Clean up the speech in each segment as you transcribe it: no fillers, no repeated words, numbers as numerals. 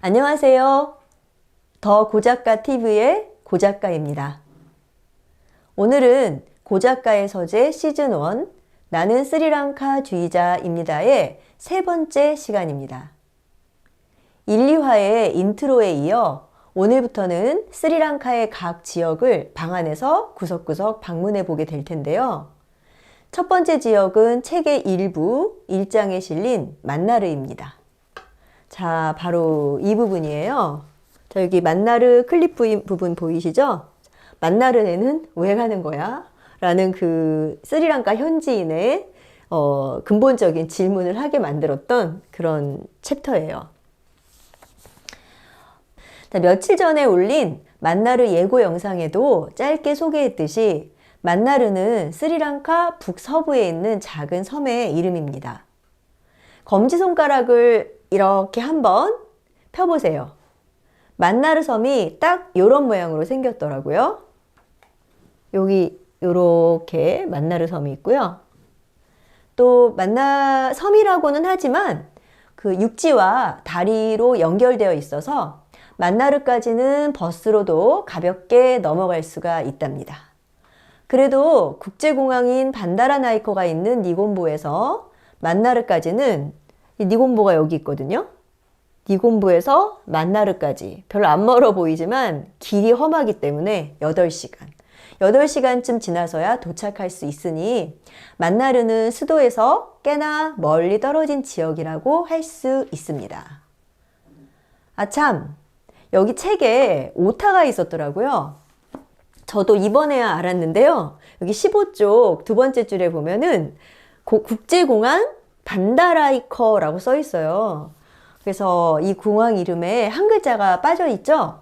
안녕하세요. 더 고작가 TV의 고작가입니다. 오늘은 고작가의 서재 시즌 1 나는 스리랑카주의자입니다의 세 번째 시간입니다. 1, 2화의 인트로에 이어 오늘부터는 스리랑카의 각 지역을 방 안에서 구석구석 방문해 보게 될 텐데요. 첫 번째 지역은 책의 일부 1장에 실린 만나르입니다. 자, 바로 이 부분이에요. 자, 여기 만나르 클립 부분 보이시죠? 만나르에는 왜 가는 거야? 라는 그 스리랑카 현지인의 근본적인 질문을 하게 만들었던 그런 챕터예요. 자, 며칠 전에 올린 만나르 예고 영상에도 짧게 소개했듯이 만나르는 스리랑카 북서부에 있는 작은 섬의 이름입니다. 검지손가락을 이렇게 한번 펴보세요. 만나르 섬이 딱 이런 모양으로 생겼더라고요. 여기 이렇게 만나르 섬이 있고요. 또 섬이라고는 하지만 그 육지와 다리로 연결되어 있어서 만나르까지는 버스로도 가볍게 넘어갈 수가 있답니다. 그래도 국제공항인 반다라나이커가 있는 니곤보에서 만나르까지는 니곤보가 여기 있거든요. 니곤보에서 만나르까지 별로 안 멀어 보이지만 길이 험하기 때문에 8시간쯤 지나서야 도착할 수 있으니 만나르는 수도에서 꽤나 멀리 떨어진 지역이라고 할 수 있습니다. 아참, 여기 책에 오타가 있었더라고요. 저도 이번에야 알았는데요. 여기 15쪽 두 번째 줄에 보면은 국제공항 반다라이커라고 써 있어요. 그래서 이 공항 이름에 한 글자가 빠져 있죠.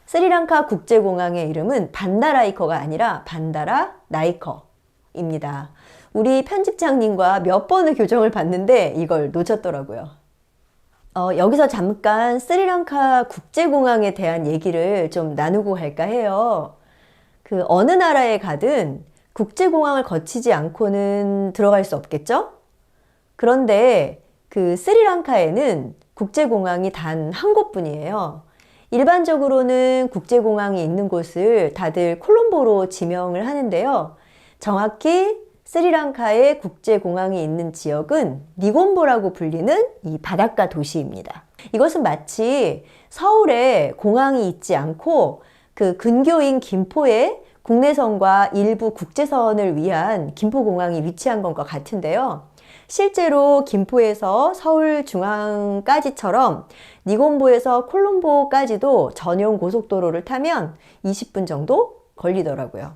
스리랑카 국제공항의 이름은 반다라이커가 아니라 반다라나이커입니다. 우리 편집장님과 몇 번의 교정을 받는데 이걸 놓쳤더라고요. 여기서 잠깐 스리랑카 국제공항에 대한 얘기를 좀 나누고 갈까 해요. 그 어느 나라에 가든 국제공항을 거치지 않고는 들어갈 수 없겠죠? 그런데 그 스리랑카에는 국제공항이 단 한 곳뿐이에요. 일반적으로는 국제공항이 있는 곳을 다들 콜롬보로 지명을 하는데요. 정확히 스리랑카의 국제공항이 있는 지역은 니곤보라고 불리는 이 바닷가 도시입니다. 이것은 마치 서울에 공항이 있지 않고 그 근교인 김포에 국내선과 일부 국제선을 위한 김포공항이 위치한 것과 같은데요. 실제로 김포에서 서울중앙까지처럼 니곤보에서 콜롬보까지도 전용 고속도로를 타면 20분 정도 걸리더라고요.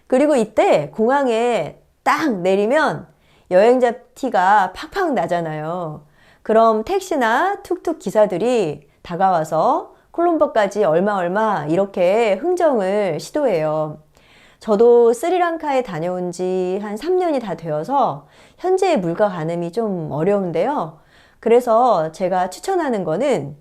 그리고 이때 공항에 딱 내리면 여행자 티가 팍팍 나잖아요. 그럼 택시나 툭툭 기사들이 다가와서 콜롬보까지 얼마 이렇게 흥정을 시도해요. 저도 스리랑카에 다녀온 지 한 3년이 다 되어서 현재의 물가 가늠이 좀 어려운데요. 그래서 제가 추천하는 거는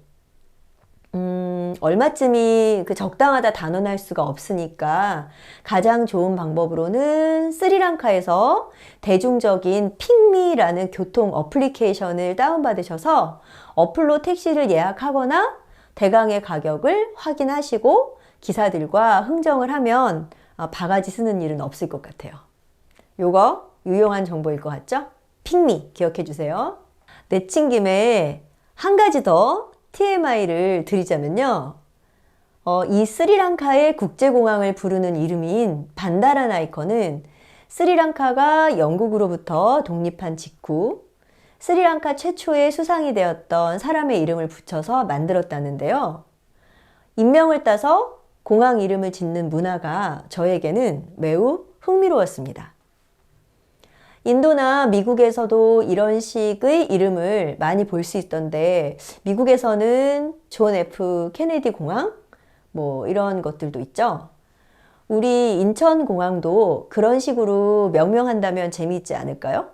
얼마쯤이 그 적당하다 단언할 수가 없으니까 가장 좋은 방법으로는 스리랑카에서 대중적인 핑미라는 교통 어플리케이션을 다운받으셔서 어플로 택시를 예약하거나 대강의 가격을 확인하시고 기사들과 흥정을 하면 바가지 쓰는 일은 없을 것 같아요. 요거 유용한 정보일 것 같죠? 핑미 기억해 주세요. 내친 김에 한 가지 더 TMI를 드리자면요. 이 스리랑카의 국제공항을 부르는 이름인 반다라나이커는 스리랑카가 영국으로부터 독립한 직후 스리랑카 최초의 수상이 되었던 사람의 이름을 붙여서 만들었다는데요. 인명을 따서 공항 이름을 짓는 문화가 저에게는 매우 흥미로웠습니다. 인도나 미국에서도 이런 식의 이름을 많이 볼 수 있던데 미국에서는 존 F 케네디 공항 뭐 이런 것들도 있죠. 우리 인천공항도 그런 식으로 명명한다면 재미있지 않을까요?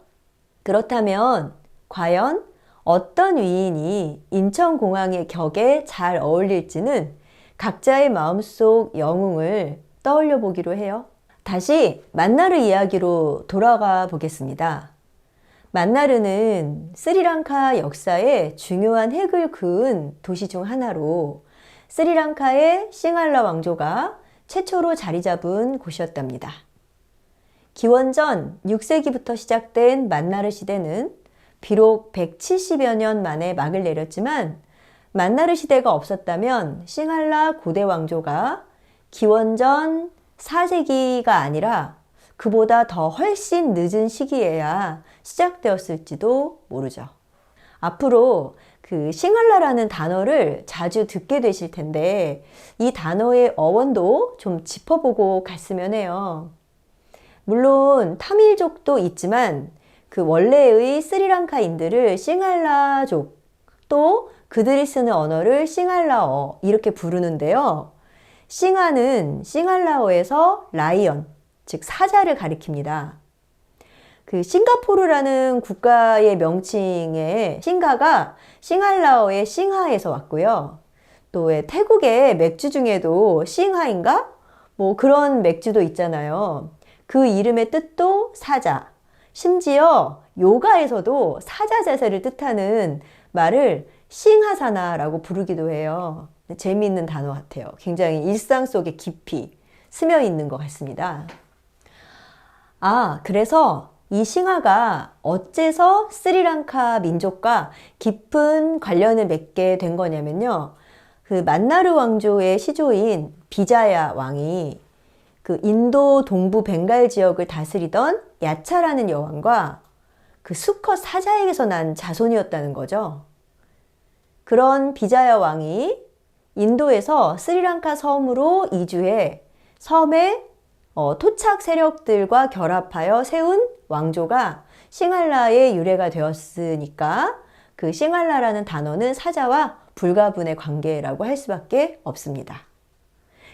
그렇다면 과연 어떤 위인이 인천공항의 격에 잘 어울릴지는 각자의 마음속 영웅을 떠올려 보기로 해요. 다시 만나르 이야기로 돌아가 보겠습니다. 만나르는 스리랑카 역사에 중요한 획을 그은 도시 중 하나로 스리랑카의 싱할라 왕조가 최초로 자리 잡은 곳이었답니다. 기원전 6세기부터 시작된 만나르 시대는 비록 170여 년 만에 막을 내렸지만 만나르 시대가 없었다면 싱할라 고대 왕조가 기원전 4세기가 아니라 그보다 더 훨씬 늦은 시기에야 시작되었을지도 모르죠. 앞으로 그 싱할라라는 단어를 자주 듣게 되실 텐데 이 단어의 어원도 좀 짚어보고 갔으면 해요. 물론 타밀족도 있지만 그 원래의 스리랑카인들을 싱할라족 또 그들이 쓰는 언어를 싱할라어 이렇게 부르는데요. 싱하는 싱할라어에서 라이언, 즉 사자를 가리킵니다. 그 싱가포르라는 국가의 명칭의 싱가가 싱할라어의 싱하에서 왔고요. 또 태국의 맥주 중에도 싱하인가? 뭐 그런 맥주도 있잖아요. 그 이름의 뜻도 사자. 심지어 요가에서도 사자 자세를 뜻하는 말을 싱하사나라고 부르기도 해요. 재미있는 단어 같아요. 굉장히 일상 속에 깊이 스며 있는 것 같습니다. 그래서 이 싱하가 어째서 스리랑카 민족과 깊은 관련을 맺게 된 거냐면요. 그 만나르 왕조의 시조인 비자야 왕이 그 인도 동부 벵갈 지역을 다스리던 야차라는 여왕과 그 수컷 사자에게서 난 자손이었다는 거죠. 그런 비자야 왕이 인도에서 스리랑카 섬으로 이주해 섬의 토착 세력들과 결합하여 세운 왕조가 싱할라의 유래가 되었으니까 그 싱할라라는 단어는 사자와 불가분의 관계라고 할 수밖에 없습니다.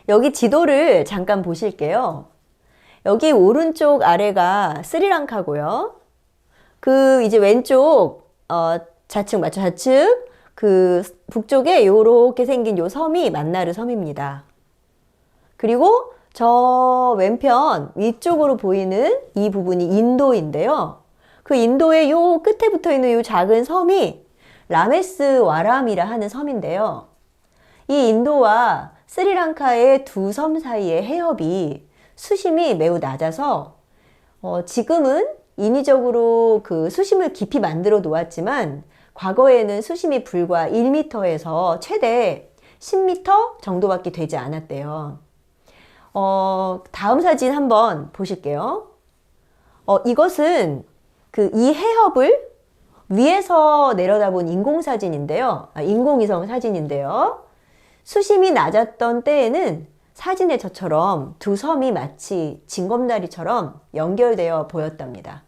여기 지도를 잠깐 보실게요. 여기 오른쪽 아래가 스리랑카고요. 그 이제 왼쪽 좌측 맞죠? 좌측 그 북쪽에 요렇게 생긴 요 섬이 만나르 섬입니다. 그리고 저 왼편 위쪽으로 보이는 이 부분이 인도인데요. 그 인도의 요 끝에 붙어 있는 요 작은 섬이 라메스 와람이라 하는 섬인데요. 이 인도와 스리랑카의 두 섬 사이의 해협이 수심이 매우 낮아서 지금은 인위적으로 그 수심을 깊이 만들어 놓았지만 과거에는 수심이 불과 1m에서 최대 10m 정도밖에 되지 않았대요. 다음 사진 한번 보실게요. 이것은 그 이 해협을 위에서 내려다본 인공사진인데요. 인공위성 사진인데요. 수심이 낮았던 때에는 사진의 저처럼 두 섬이 마치 징검다리처럼 연결되어 보였답니다.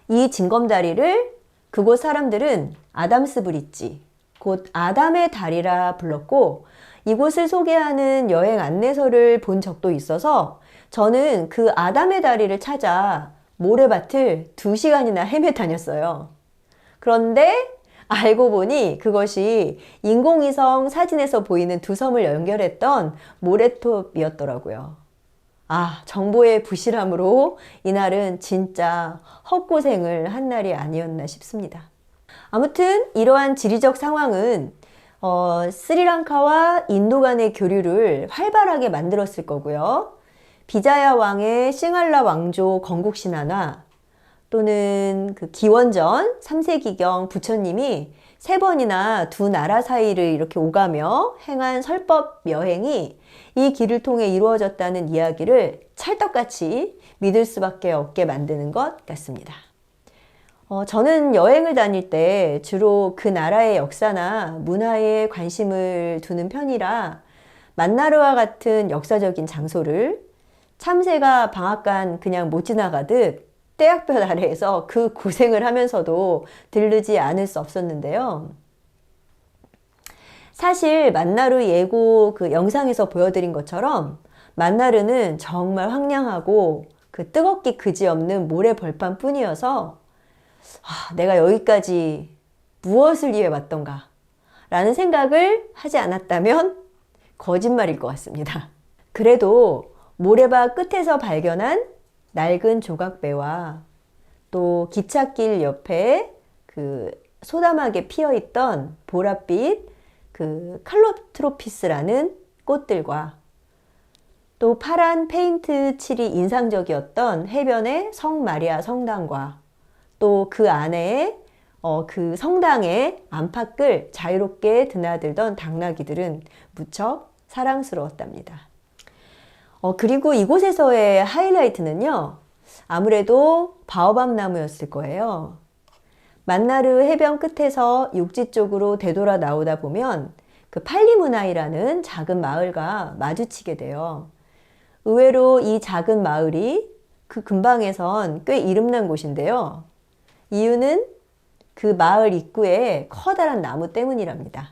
이 징검다리를 그곳 사람들은 아담스 브릿지, 곧 아담의 다리라 불렀고 이곳을 소개하는 여행 안내서를 본 적도 있어서 저는 그 아담의 다리를 찾아 모래밭을 2시간이나 헤매 다녔어요. 그런데 알고 보니 그것이 인공위성 사진에서 보이는 두 섬을 연결했던 모래톱이었더라고요. 정보의 부실함으로 이날은 진짜 헛고생을 한 날이 아니었나 싶습니다. 아무튼 이러한 지리적 상황은 스리랑카와 인도 간의 교류를 활발하게 만들었을 거고요. 비자야 왕의 싱할라 왕조 건국 신화나 또는 그 기원전 3세기경 부처님이 3번이나 두 나라 사이를 이렇게 오가며 행한 설법 여행이 이 길을 통해 이루어졌다는 이야기를 찰떡같이 믿을 수밖에 없게 만드는 것 같습니다. 저는 여행을 다닐 때 주로 그 나라의 역사나 문화에 관심을 두는 편이라 만나르와 같은 역사적인 장소를 참새가 방앗간 그냥 못 지나가듯 떼약볕 아래에서 그 고생을 하면서도 들르지 않을 수 없었는데요. 사실 만나르 예고 그 영상에서 보여드린 것처럼 만나르는 정말 황량하고 그 뜨겁기 그지없는 모래 벌판 뿐이어서 내가 여기까지 무엇을 위해 왔던가 라는 생각을 하지 않았다면 거짓말일 것 같습니다. 그래도 모래밭 끝에서 발견한 낡은 조각배와 또 기찻길 옆에 그 소담하게 피어있던 보랏빛 그 칼로트로피스라는 꽃들과 또 파란 페인트 칠이 인상적이었던 해변의 성마리아 성당과 또 그 안에 그 성당의 안팎을 자유롭게 드나들던 당나귀들은 무척 사랑스러웠답니다. 그리고 이곳에서의 하이라이트는요, 아무래도 바오밥 나무였을 거예요. 만나르 해변 끝에서 육지 쪽으로 되돌아 나오다 보면 그 팔리무나이라는 작은 마을과 마주치게 돼요. 의외로 이 작은 마을이 그 근방에선 꽤 이름난 곳인데요. 이유는 그 마을 입구에 커다란 나무 때문이랍니다.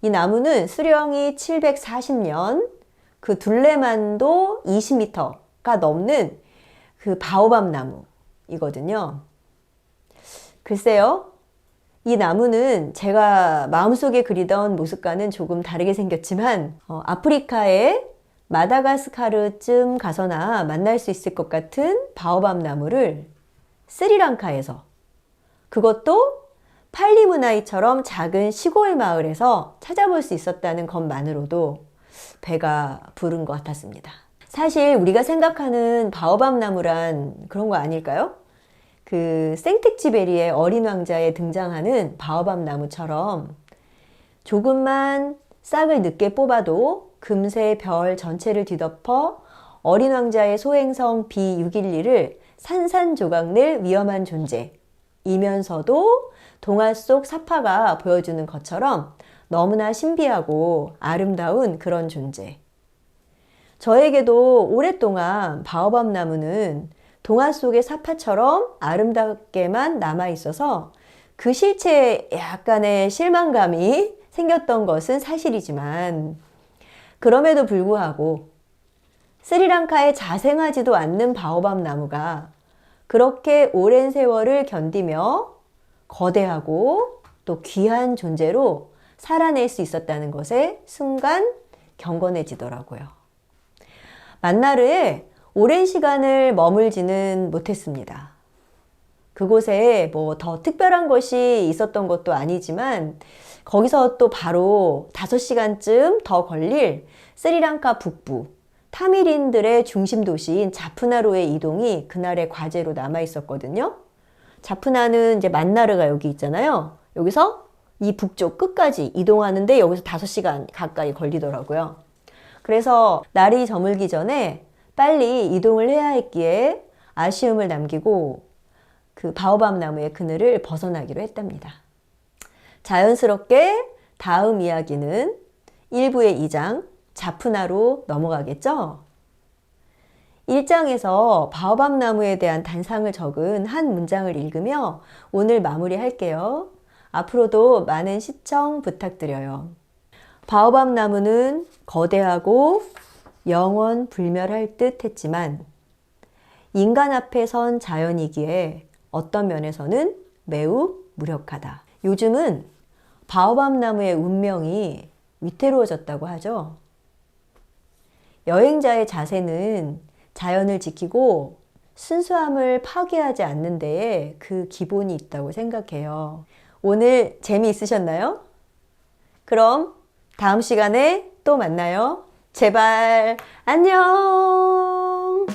이 나무는 수령이 740년, 그 둘레만도 20m가 넘는 그 바오밥 나무이거든요. 글쎄요, 이 나무는 제가 마음속에 그리던 모습과는 조금 다르게 생겼지만 아프리카의 마다가스카르쯤 가서나 만날 수 있을 것 같은 바오밥 나무를 스리랑카에서, 그것도 팔리무나이처럼 작은 시골 마을에서 찾아볼 수 있었다는 것만으로도 배가 부른 것 같았습니다. 사실 우리가 생각하는 바오밥 나무란 그런 거 아닐까요? 그 생텍쥐베리의 어린 왕자에 등장하는 바오밥 나무처럼 조금만 싹을 늦게 뽑아도 금세 별 전체를 뒤덮어 어린 왕자의 소행성 B612를 산산조각 낼 위험한 존재이면서도 동화 속 사파가 보여주는 것처럼 너무나 신비하고 아름다운 그런 존재. 저에게도 오랫동안 바오밥 나무는 동화 속의 사파처럼 아름답게만 남아있어서 그 실체에 약간의 실망감이 생겼던 것은 사실이지만, 그럼에도 불구하고 스리랑카에 자생하지도 않는 바오밥 나무가 그렇게 오랜 세월을 견디며 거대하고 또 귀한 존재로 살아낼 수 있었다는 것에 순간 경건해지더라고요. 만나르에 오랜 시간을 머물지는 못했습니다. 그곳에 뭐 더 특별한 것이 있었던 것도 아니지만 거기서 또 바로 5시간쯤 더 걸릴 스리랑카 북부 타밀인들의 중심 도시인 자프나로의 이동이 그날의 과제로 남아 있었거든요. 자프나는 이제 만나르가 여기 있잖아요. 여기서 이 북쪽 끝까지 이동하는데 여기서 5시간 가까이 걸리더라고요. 그래서 날이 저물기 전에 빨리 이동을 해야 했기에 아쉬움을 남기고 그 바오밥 나무의 그늘을 벗어나기로 했답니다. 자연스럽게 다음 이야기는 1부의 2장 자프나로 넘어가겠죠? 1장에서 바오밥 나무에 대한 단상을 적은 한 문장을 읽으며 오늘 마무리할게요. 앞으로도 많은 시청 부탁드려요. 바오밥 나무는 거대하고 영원 불멸할 듯 했지만 인간 앞에 선 자연이기에 어떤 면에서는 매우 무력하다. 요즘은 바오밥 나무의 운명이 위태로워졌다고 하죠. 여행자의 자세는 자연을 지키고 순수함을 파괴하지 않는 데에 그 기본이 있다고 생각해요. 오늘 재미있으셨나요? 그럼 다음 시간에 또 만나요. 제발 안녕.